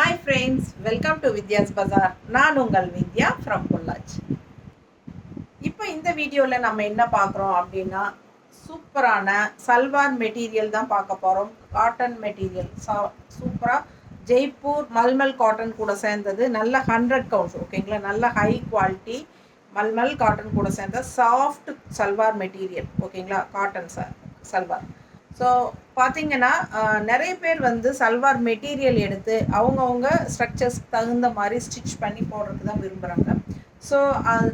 Hi friends, welcome to Vidya's Bazaar. நான் உங்கள் வித்யா from Pollachi. இப்போ இந்த வீடியோவில் நம்ம என்ன பார்க்குறோம் அப்படின்னா சூப்பரான சல்வார் மெட்டீரியல் தான் பார்க்க போகிறோம். காட்டன் மெட்டீரியல் சூப்பராக ஜெய்ப்பூர் மல்மல் காட்டன் கூட சேர்ந்தது. நல்ல 100 கவுண்ட்ஸ் ஓகேங்களா. நல்ல ஹை குவாலிட்டி மல்மல் காட்டன் கூட சேர்ந்த சாஃப்ட் சல்வார் மெட்டீரியல் ஓகேங்களா. காட்டன் சல்வார். ஸோ பார்த்திங்கன்னா நிறைய பேர் வந்து சல்வார் மெட்டீரியல் எடுத்து அவங்கவுங்க ஸ்ட்ரக்சர்ஸ் தகுந்த மாதிரி ஸ்டிச் பண்ணி போடுறதுக்கு தான் விரும்புகிறாங்க. ஸோ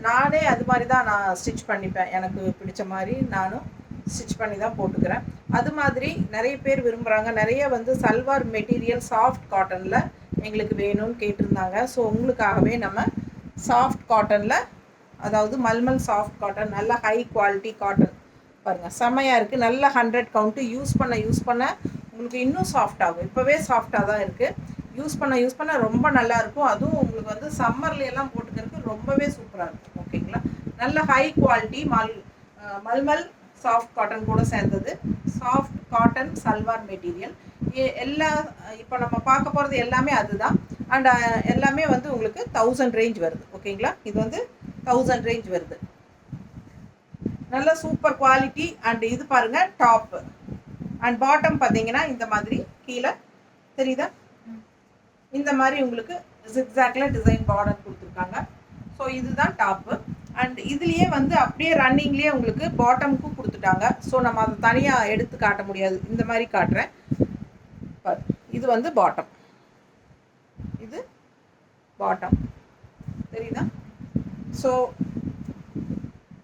நானே அது மாதிரி தான் நான் ஸ்டிச் பண்ணிப்பேன். எனக்கு பிடிச்ச மாதிரி நானும் ஸ்டிச் பண்ணி தான் போட்டுக்கிறேன். அது மாதிரி நிறைய பேர் விரும்புகிறாங்க. நிறைய வந்து சல்வார் மெட்டீரியல் சாஃப்ட் காட்டனில் எங்களுக்கு வேணும்னு கேட்டிருந்தாங்க. ஸோ உங்களுக்காகவே நம்ம சாஃப்ட் காட்டனில், அதாவது மல்மல் சாஃப்ட் காட்டன், நல்ல ஹை குவாலிட்டி காட்டன் பாருங்கள், செம்மையாக இருக்குது. நல்ல 100 கவுண்ட்டு. யூஸ் பண்ண உங்களுக்கு இன்னும் சாஃப்ட் ஆகும். இப்போவே சாஃப்டாக தான் இருக்குது. யூஸ் பண்ண ரொம்ப நல்லாயிருக்கும். அதுவும் உங்களுக்கு வந்து சம்மர்லையெல்லாம் போட்டுக்கிறதுக்கு ரொம்பவே சூப்பராக இருக்கும் ஓகேங்களா. நல்ல high quality mulmul soft cotton கூட சேர்ந்தது. சாஃப்ட் காட்டன் சல்வார் மெட்டீரியல் இப்போ நம்ம பார்க்க போகிறது எல்லாமே அதுதான். அண்ட் எல்லாமே வந்து உங்களுக்கு 1000 ரேஞ்ச் வருது ஓகேங்களா. இது வந்து 1000 ரேஞ்ச் வருது. நல்ல சூப்பர் குவாலிட்டி. அண்ட் இது பாருங்கள் டாப்பு அண்ட் பாட்டம் பார்த்தீங்கன்னா இந்த மாதிரி கீழே தெரியுதா, இந்த மாதிரி உங்களுக்கு ஜிக்ஸாக்டில் டிசைன் பார்டர் கொடுத்துருக்காங்க. ஸோ இதுதான் டாப்பு. அண்ட் இதுலேயே வந்து அப்படியே ரன்னிங்லேயே உங்களுக்கு பாட்டமுக்கும் கொடுத்துட்டாங்க. ஸோ நம்ம அதை தனியாக எடுத்து காட்ட முடியாது, இந்த மாதிரி காட்டுறேன். இது வந்து பாட்டம், இது பாட்டம் தெரியுதா. ஸோ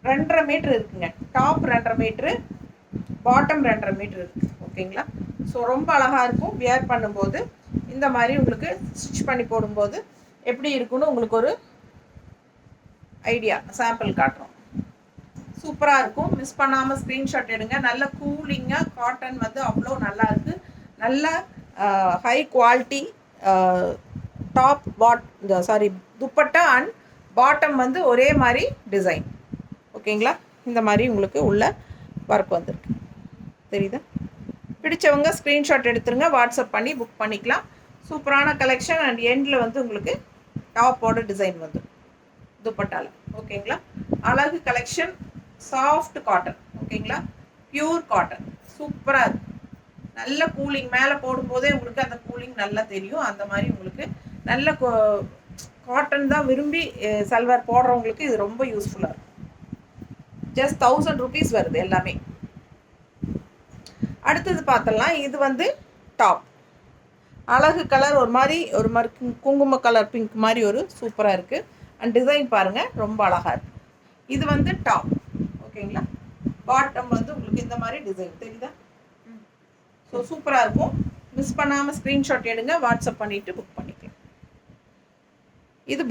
2.5 மீட்டர் இருக்குங்க. டாப் 2.5 மீட்ரு, பாட்டம் 2.5 மீட்ரு இருக்குது ஓகேங்களா. ஸோ ரொம்ப அழகாக இருக்கும். வியர் பண்ணும்போது இந்த மாதிரி உங்களுக்கு ஸ்டிச் பண்ணி போடும்போது எப்படி இருக்குன்னு உங்களுக்கு ஒரு ஐடியா சாம்பிள் காட்டுறோம். சூப்பராக இருக்கும். மிஸ் பண்ணாமல் ஸ்க்ரீன்ஷாட் எடுங்க. நல்ல கூலிங்காக காட்டன் வந்து அவ்வளோ நல்லா இருக்குது. நல்ல high quality top dupatta and bottom வந்து ஒரே மாதிரி டிசைன் ஓகேங்களா. இந்த மாதிரி உங்களுக்கு உள்ள ஒர்க் வந்திருக்கு தெரியுதா. பிடிச்சவங்க ஸ்க்ரீன்ஷாட் எடுத்துருங்க, வாட்ஸ்அப் பண்ணி புக் பண்ணிக்கலாம். சூப்பரான கலெக்ஷன். அண்ட் எண்டில் வந்து உங்களுக்கு டாப்போட டிசைன் வந்துடும் துப்பட்டால ஓகேங்களா. அழகு கலெக்ஷன். சாஃப்ட் காட்டன் ஓகேங்களா, பியூர் காட்டன். சூப்பராக இருக்கும். நல்ல கூலிங், மேலே போடும்போதே உங்களுக்கு அந்த கூலிங் நல்லா தெரியும். அந்த மாதிரி உங்களுக்கு நல்ல காட்டன் தான் விரும்பி சல்வார் போடுறவங்களுக்கு இது ரொம்ப யூஸ்ஃபுல்லாக இருக்கும். ஜஸ்ட் 1000 rupees வருது எல்லாமே. அடுத்தது பார்த்தலாம். இது வந்து டாப், அழகு கலர், ஒரு மாதிரி குங்கும கலர் பிங்க் மாதிரி ஒரு சூப்பராக இருக்குது. அண்ட் டிசைன் பாருங்கள் ரொம்ப அழகாக இருக்குது. இது வந்து டாப் ஓகேங்களா. பாட்டம் வந்து உங்களுக்கு இந்த மாதிரி டிசைன் தெரியுதா. ஸோ சூப்பராக இருக்கும். மிஸ் பண்ணாமல் ஸ்க்ரீன்ஷாட் எடுங்க, வாட்ஸ்அப் பண்ணிவிட்டு புக் பண்ணிக்கலாம். இது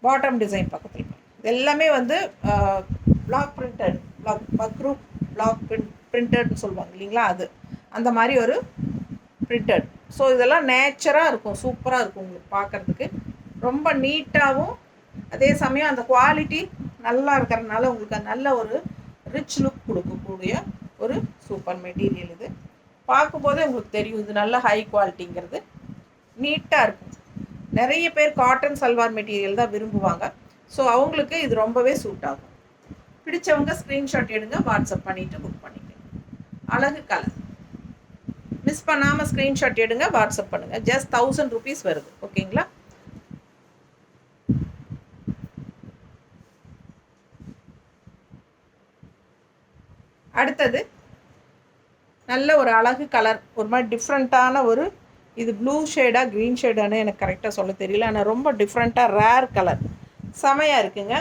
பாட்டம் டிசைன் பக்கத்தில் இது எல்லாமே வந்து பிளாக் பிரிண்டட், பக்ரூ பிளாக் பிரிண்டட்னு சொல்லுவாங்க இல்லைங்களா, அது அந்த மாதிரி ஒரு பிரிண்டட். ஸோ இதெல்லாம் நேச்சராக இருக்கும், சூப்பராக இருக்கும் உங்களுக்கு பார்க்குறதுக்கு. ரொம்ப நீட்டாகவும் அதே சமயம் அந்த குவாலிட்டி நல்லா இருக்கிறதுனால உங்களுக்கு நல்ல ஒரு ரிச் லுக் கொடுக்கக்கூடிய ஒரு சூப்பர் மெட்டீரியல். இது பார்க்கும்போதே உங்களுக்கு தெரியும் இது நல்ல ஹை குவாலிட்டிங்கிறது. நீட்டாக இருக்கும். நிறைய பேர் காட்டன் சல்வார் மெட்டீரியல் தான் விரும்புவாங்க. ஸோ அவங்களுக்கு இது ரொம்பவே சூட் ஆகும். பிடிச்சவங்க ஸ்க்ரீன்ஷாட் எடுங்க, வாட்ஸ்அப் பண்ணிவிட்டு புக் பண்ணிக்கலாம். அழகு கலர். மிஸ் பண்ணாமல் ஸ்க்ரீன்ஷாட் எடுங்க, வாட்ஸ்அப் பண்ணுங்கள். ஜஸ்ட் 1000 rupees வருது ஓகேங்களா. அடுத்தது நல்ல ஒரு அழகு கலர், ஒரு மாதிரி டிஃப்ரெண்ட்டான ஒரு, இது ப்ளூ ஷேடாக க்ரீன் ஷேடானு எனக்கு கரெக்டாக சொல்ல தெரியல. ஆனால் ரொம்ப டிஃப்ரெண்ட்டாக ரேர் கலர், செமையாக இருக்குங்க.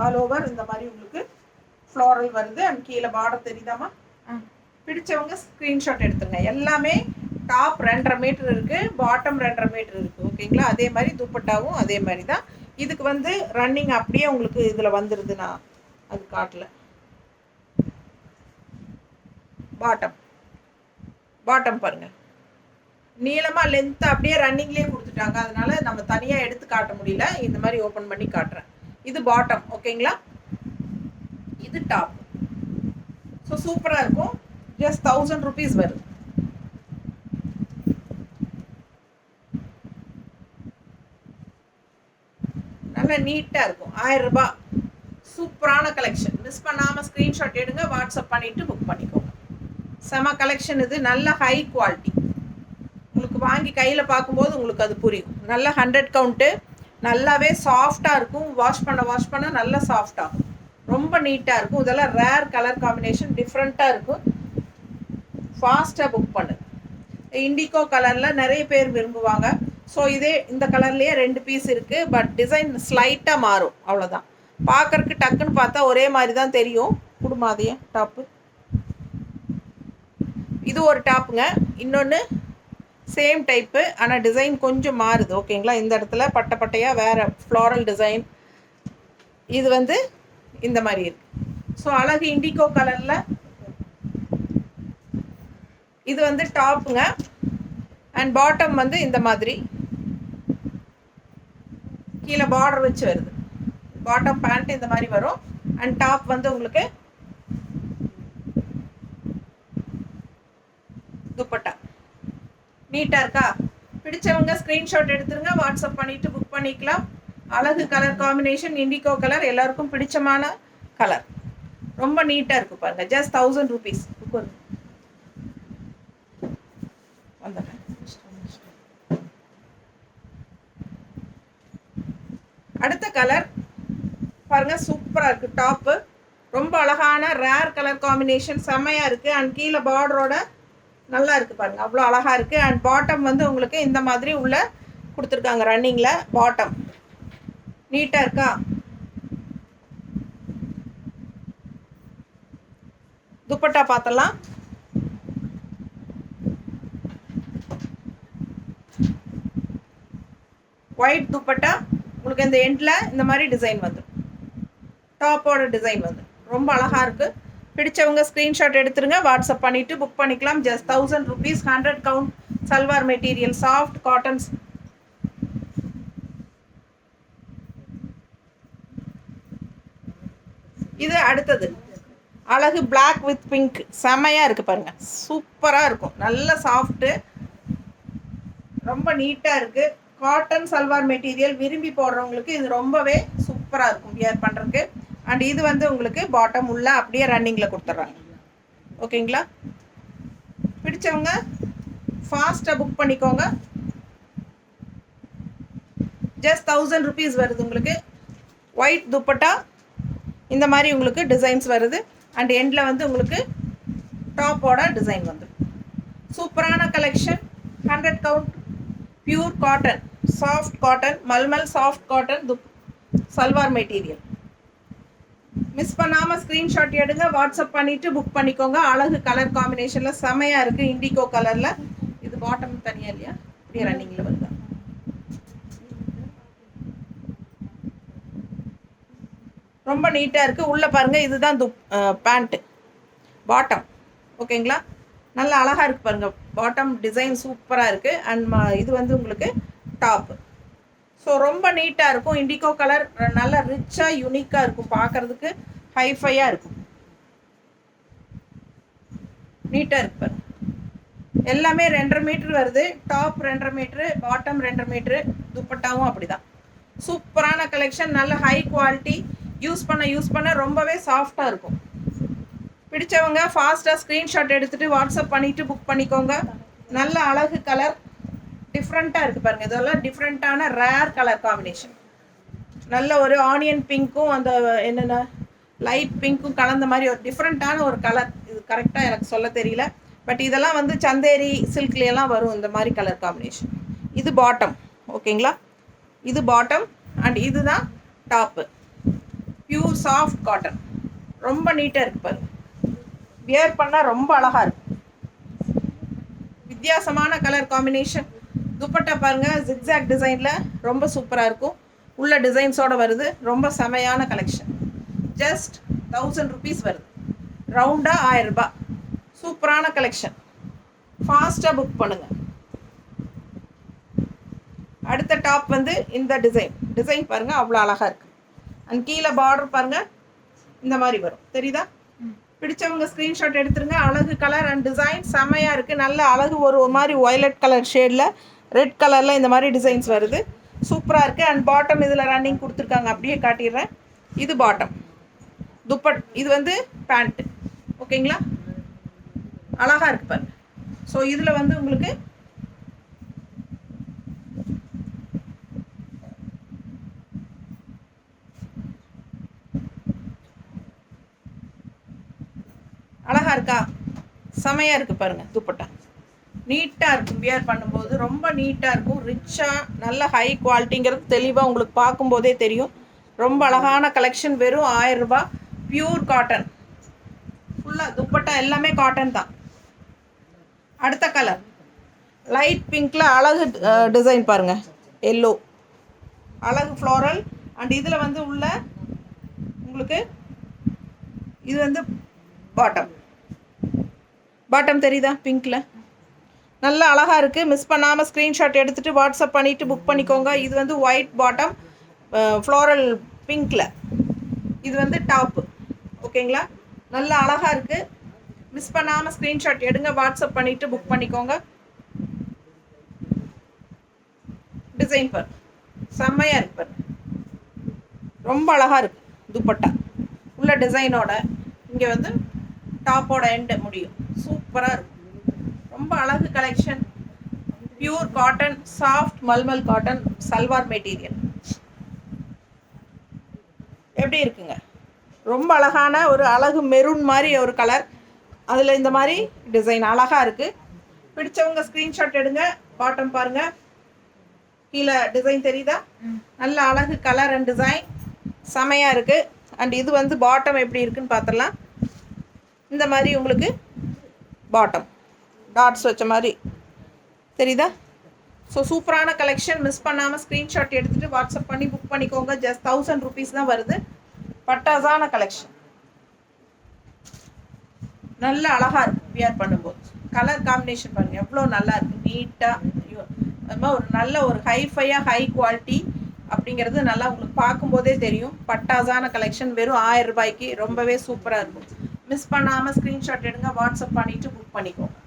ஆல் ஓவர் இந்த மாதிரி உங்களுக்கு ஃப்ளோரல் வருது. அண்ட் கீழே பார்டர் தெரியுதாமா. பிடிச்சவங்க ஸ்க்ரீன்ஷாட் எடுத்துருங்க. எல்லாமே டாப் 2.5 மீட்டர் இருக்குது, பாட்டம் 2.5 மீட்டர் இருக்குது ஓகேங்களா. அதே மாதிரி துப்பட்டாவும் அதே மாதிரி தான். இதுக்கு வந்து ரன்னிங் அப்படியே உங்களுக்கு இதில் வந்துடுது, நான் அது காட்டல. பாட்டம் பாருங்கள், நீளமாக லென்த்தாக அப்படியே ரன்னிங்லேயே கொடுத்துட்டாங்க. அதனால நம்ம தனியாக எடுத்து காட்ட முடியல, இந்த மாதிரி ஓப்பன் பண்ணி காட்டுறேன். இது பாட்டம் ஓகேங்களா. இது டாப். ஸோ சூப்பராக இருக்கும். ஜஸ்ட் 1000 rupees வருது. நல்ல நீட்டாக இருக்கும். 1000 ரூபாய். சூப்பரான கலெக்ஷன். மிஸ் பண்ணாமல் ஸ்க்ரீன்ஷாட் எடுங்க, வாட்ஸ்அப் பண்ணிவிட்டு புக் பண்ணிக்கோங்க. செம கலெக்ஷன் இது. நல்ல ஹை குவாலிட்டி. உங்களுக்கு வாங்கி கையில் பார்க்கும்போது உங்களுக்கு அது புரியும். நல்ல 100 கவுண்ட்டு. நல்லாவே சாஃப்டாக இருக்கும். வாஷ் பண்ண நல்லா சாஃப்டாகும். ரொம்ப நீட்டாக இருக்கும். இதெல்லாம் ரேர் கலர் காம்பினேஷன், டிஃப்ரெண்ட்டாக இருக்கும். ஃபாஸ்ட்டாக புக் பண்ணு. இண்டிகோ கலரில் நிறைய பேர் விரும்புவாங்க. ஸோ இந்த கலர்லேயே 2 பீஸ் இருக்குது. பட் டிசைன் ஸ்லைட்டாக மாறும், அவ்வளோதான். பார்க்குறக்கு டக்குன்னு பார்த்தா ஒரே மாதிரி தான் தெரியும். குடுமாதிய டாப்பு. இது ஒரு டாப்புங்க. இன்னொன்று சேம் டைப்பு, ஆனால் டிசைன் கொஞ்சம் மாறுது. ஓகேங்களா? இந்த இடத்துல பட்டையாக வேறு ஃப்ளாரல் டிசைன். இது இந்த மாதிரி இருக்குது. ஸோ அழகு இண்டிகோ கலரில் இது டாப்புங்க. அண்ட் பாட்டம் இந்த மாதிரி கீழே பார்டர் வச்சு வருது. பாட்டம் பேண்ட் இந்த மாதிரி வரும். அண்ட் டாப் உங்களுக்கு துப்பட்டா. நீட்டாக இருக்கா? பிடிச்சவங்க ஸ்க்ரீன்ஷாட் எடுத்துருங்க, வாட்ஸ்அப் பண்ணிவிட்டு புக் பண்ணிக்கலாம். அழகு கலர் காம்பினேஷன், இண்டிகோ கலர், எல்லாருக்கும் பிடிச்சமான கலர். ரொம்ப நீட்டாக இருக்குது பாருங்கள். Just 1000 rupees. அடுத்த கலர் பாருங்கள், சூப்பராக இருக்குது. டாப்பு ரொம்ப அழகான ரேர் கலர் காம்பினேஷன், செம்மையாக இருக்குது. அண்ட் கீழே பார்டரோட நல்லா இருக்குது பாருங்கள், அவ்வளோ அழகாக இருக்குது. அண்ட் பாட்டம் உங்களுக்கு இந்த மாதிரி உள்ள கொடுத்துருக்காங்க ரன்னிங்கில். பாட்டம் நீட்டாக இருக்கா? துப்பட்டா பார்த்தலாம். ஒயிட் துப்பட்டா உங்களுக்கு இந்த எண்டில் இந்த மாதிரி டிசைன் வந்துடும். டாப்போட டிசைன் ரொம்ப அழகாக இருக்குது. பிடிச்சவங்க ஸ்க்ரீன்ஷாட் எடுத்துருங்க, வாட்ஸ்அப் பண்ணிவிட்டு புக் பண்ணிக்கலாம். Just 1000 rupees. 100 count salwar material, soft cottons. இது அடுத்தது அழகு பிளாக் வித் பிங்க். செம்மையாக இருக்குது பாருங்கள், சூப்பராக இருக்கும். நல்ல சாஃப்ட்டு, ரொம்ப நீட்டாக இருக்குது. காட்டன் சல்வார் மெட்டீரியல் விரும்பி போடுறவங்களுக்கு இது ரொம்பவே சூப்பராக இருக்கும் வியர் பண்ணுறதுக்கு. அண்ட் இது உங்களுக்கு பாட்டம் உள்ள அப்படியே ரன்னிங்கில் கொடுத்துட்றாங்க. ஓகேங்களா? பிடிச்சவங்க ஃபாஸ்ட்டாக புக் பண்ணிக்கோங்க. ஜஸ்ட் 1000 rupees வருது உங்களுக்கு. ஒயிட் துப்பட்டா இந்த மாதிரி உங்களுக்கு டிசைன்ஸ் வருது. அண்ட் எண்டில் உங்களுக்கு டாப்போட டிசைன் சூப்பரான collection. 100 count pure cotton, soft cotton, mulmul soft cotton salwar material. Miss பண்ணாமல் ஸ்க்ரீன்ஷாட் எடுங்க, வாட்ஸ்அப் பண்ணிவிட்டு புக் பண்ணிக்கோங்க. அழகு கலர் காம்பினேஷனில் செமையாக இருக்குது. இண்டிகோ கலரில். இது பாட்டம் தனியாக இல்லையா, இப்படியே ரன்னிங்கில் வருது. ரொம்ப நீட்டாக இருக்குது. உள்ளே பாருங்கள், இதுதான் பேண்ட்டு, பாட்டம். ஓகேங்களா? நல்லா அழகாக இருக்குது பாருங்கள். பாட்டம் டிசைன் சூப்பராக இருக்குது. அண்ட் இது உங்களுக்கு டாப்பு. ஸோ ரொம்ப நீட்டாக இருக்கும். இண்டிகோ கலர் நல்லா ரிச்சாக யூனிக்காக இருக்கும். பார்க்குறதுக்கு ஹைஃபையாக இருக்கும். நீட்டாக இருக்கு பாருங்கள். எல்லாமே 2.5 மீட்டர் வருது. டாப் 2.5 மீட்ரு, பாட்டம் 2.5 மீட்ரு, துப்பட்டாவும் அப்படி தான். சூப்பரான கலெக்ஷன். நல்ல ஹை குவாலிட்டி. யூஸ் பண்ண ரொம்பவே சாஃப்டாக இருக்கும். பிடிச்சவங்க ஃபாஸ்ட்டாக ஸ்க்ரீன்ஷாட் எடுத்துகிட்டு வாட்ஸ்அப் பண்ணிவிட்டு புக் பண்ணிக்கோங்க. நல்ல அழகு கலர், டிஃப்ரெண்ட்டாக இருக்குது பாருங்கள். இதெல்லாம் டிஃப்ரெண்ட்டான ரேர் கலர் காம்பினேஷன். நல்ல ஒரு ஆனியன் பிங்க்கும் அந்த என்னென்ன லைட் பிங்க்கும் கலந்த மாதிரி ஒரு டிஃப்ரெண்ட்டான ஒரு கலர். இது கரெக்டாக எனக்கு சொல்ல தெரியல. பட் இதெல்லாம் சந்தேரி சில்க்லையெல்லாம் வரும் இந்த மாதிரி கலர் காம்பினேஷன். இது பாட்டம். ஓகேங்களா? இது பாட்டம். அண்ட் இதுதான் டாப்பு. Pure soft cotton. ரொம்ப நீட்டாக இருக்குது பாருங்கள். வியர் பண்ணால் ரொம்ப அழகாக இருக்கும். வித்தியாசமான கலர் காம்பினேஷன். துப்பட்டா பாருங்கள், ஜிக்ஸாக் டிசைனில் ரொம்ப சூப்பராக இருக்கும். உள்ள டிசைன்ஸோடு வருது. ரொம்ப செமையான கலெக்ஷன். ஜஸ்ட் 1000 rupees வருது. ரவுண்டாக 1000 ரூபாய். சூப்பரான கலெக்ஷன். ஃபாஸ்ட்டாக புக் பண்ணுங்கள். அடுத்த டாப் இந்த டிசைன் பாருங்கள், அவ்வளோ அழகாக இருக்குது. அண்ட் கீழே பார்டர் பாருங்கள், இந்த மாதிரி வரும். தெரியுதா? பிடிச்சவங்க ஸ்க்ரீன்ஷாட் எடுத்துருங்க. அழகு கலர் அண்ட் டிசைன் செம்மையாக இருக்குது. நல்ல அழகு ஒரு மாதிரி வயலட் கலர் ஷேடில் ரெட் கலரில் இந்த மாதிரி டிசைன்ஸ் வருது. சூப்பராக இருக்குது. அண்ட் பாட்டம் இதில் ரன்னிங் கொடுத்துருக்காங்க, அப்படியே காட்டிடுறேன். இது பாட்டம் இது வந்து பேண்ட்டு. ஓகேங்களா, அழகாக இருக்கு பாருங்க. ஸோ இதில் வந்து உங்களுக்கு அழகாக இருக்கா, செமையாக இருக்குது பாருங்கள். துப்பட்டா நீட்டாக இருக்கும், வியர் பண்ணும்போது ரொம்ப நீட்டாக இருக்கும், ரிச்சாக நல்ல ஹை குவாலிட்டிங்கிறது தெளிவாக உங்களுக்கு பார்க்கும்போதே தெரியும். ரொம்ப அழகான கலெக்ஷன். வெறும் 1000 ரூபாய். Pure cotton. ஃபுல்லாக துப்பட்டா எல்லாமே காட்டன் தான். அடுத்த கலர் லைட் பிங்க்கில் அழகு டிசைன் பாருங்கள், எல்லோ அழகு ஃப்ளோரல். அண்ட் இதில் வந்து உள்ள உங்களுக்கு இது வந்து பாட்டம் தெரியுதா, பிங்க்கில் நல்லா அழகாக இருக்குது. மிஸ் பண்ணாமல் ஸ்க்ரீன்ஷாட் எடுத்துகிட்டு வாட்ஸ்அப் பண்ணிவிட்டு புக் பண்ணிக்கோங்க. இது வந்து ஒயிட் பாட்டம், ஃப்ளோரல் பிங்க்கில். இது வந்து டாப்பு. ஓகேங்களா, நல்லா அழகாக இருக்குது. மிஸ் பண்ணாமல் ஸ்க்ரீன்ஷாட் எடுங்க, வாட்ஸ்அப் பண்ணிவிட்டு புக் பண்ணிக்கோங்க. டிசைன் பாரு, செம்மையாக இருக்கு பாரு, ரொம்ப அழகாக இருக்குது. துப்பட்டா உள்ள டிசைனோட இங்கே வந்து டாப்போட எண்டு முடியும். சூப்பராக இருக்கும், ரொம்ப அழகு collection. Pure cotton, soft mulmul cotton, salwar material. எப்படி இருக்குங்க, ரொம்ப அழகான ஒரு அழகு மெரூன் மாதிரி ஒரு கலர். அதில் இந்த மாதிரி டிசைன் அழகாக இருக்குது. பிடிச்சவங்க ஸ்க்ரீன்ஷாட் எடுங்க. பாட்டம் பாருங்கள், கீழே டிசைன் தெரியுதா, நல்ல அழகு கலர் அண்ட் டிசைன் செமையாக இருக்குது. அண்ட் இது வந்து பாட்டம் எப்படி இருக்குன்னு பார்த்துடலாம். இந்த மாதிரி உங்களுக்கு பாட்டம் டாட்ஸ் வச்ச மாதிரி தெரியுதா. ஸோ சூப்பரான கலெக்ஷன். மிஸ் பண்ணாமல் ஸ்க்ரீன்ஷாட் எடுத்துகிட்டு வாட்ஸ்அப் பண்ணி புக் பண்ணிக்கோங்க. ஜஸ்ட் 1000 rupees தான் வருது. பட்டாசான கலெக்ஷன், நல்ல அழகாக இருக்கும் வியர் பண்ணும்போது. கலர் காம்பினேஷன் பாருங்கள் எவ்வளோ நல்லா இருக்குது, நீட்டாக. அது மாதிரி ஒரு நல்ல ஒரு ஹைஃபையாக ஹை குவாலிட்டி அப்படிங்கிறது நல்லா உங்களுக்கு பார்க்கும்போதே தெரியும். பட்டாசான கலெக்ஷன். வெறும் 1000 ரூபாய்க்கு ரொம்பவே சூப்பராக இருக்கும். மிஸ் பண்ணாமல் ஸ்க்ரீன்ஷாட் எடுங்க, வாட்ஸ்அப் பண்ணிவிட்டு புக் பண்ணிக்கோங்க.